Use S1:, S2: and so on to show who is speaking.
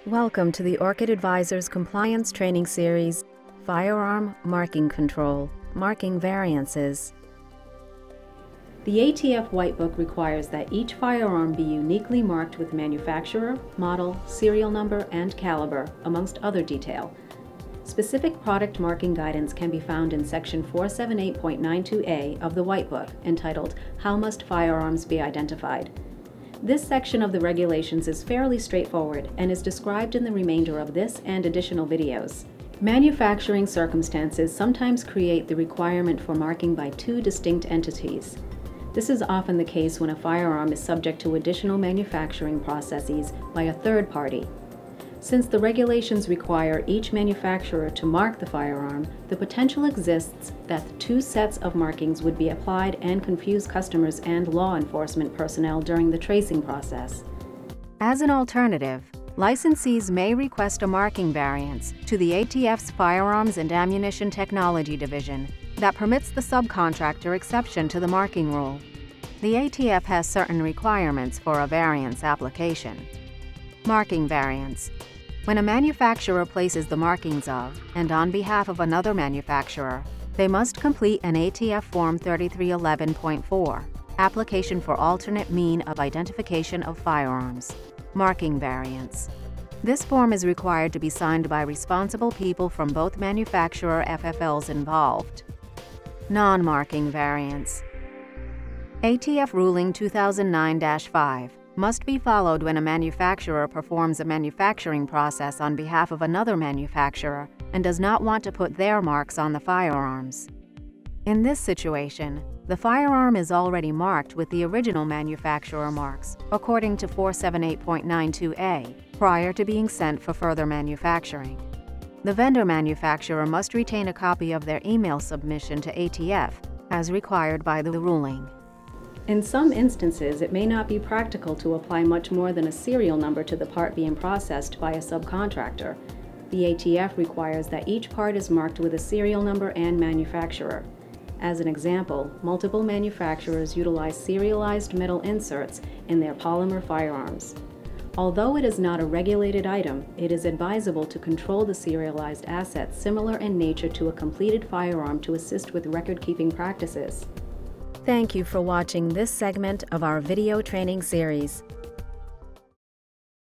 S1: Welcome to the Orchid Advisors Compliance Training Series, Firearm Marking Control, Marking Variances. The ATF White Book requires that each firearm be uniquely marked with manufacturer, model, serial number, and caliber, amongst other detail. Specific product marking guidance can be found in Section 478.92A of the White Book, entitled How Must Firearms Be Identified? This section of the regulations is fairly straightforward and is described in the remainder of this and additional videos. Manufacturing circumstances sometimes create the requirement for marking by two distinct entities. This is often the case when a firearm is subject to additional manufacturing processes by a third party. Since the regulations require each manufacturer to mark the firearm, the potential exists that two sets of markings would be applied and confuse customers and law enforcement personnel during the tracing process. As an alternative, licensees may request a marking variance to the ATF's Firearms and Ammunition Technology Division that permits the subcontractor exception to the marking rule. The ATF has certain requirements for a variance application. Marking variance. When a manufacturer places the markings of, and on behalf of another manufacturer, they must complete an ATF Form 3311.4, Application for Alternate Mean of Identification of Firearms. Marking variance. This form is required to be signed by responsible people from both manufacturer FFLs involved. Non-marking variance. ATF Ruling 2009-5 must be followed when a manufacturer performs a manufacturing process on behalf of another manufacturer and does not want to put their marks on the firearms. In this situation, the firearm is already marked with the original manufacturer marks, according to 478.92A, prior to being sent for further manufacturing. The vendor manufacturer must retain a copy of their email submission to ATF, as required by the ruling. In some instances, it may not be practical to apply much more than a serial number to the part being processed by a subcontractor. The ATF requires that each part is marked with a serial number and manufacturer. As an example, multiple manufacturers utilize serialized metal inserts in their polymer firearms. Although it is not a regulated item, it is advisable to control the serialized assets similar in nature to a completed firearm to assist with record-keeping practices. Thank you for watching this segment of our video training series.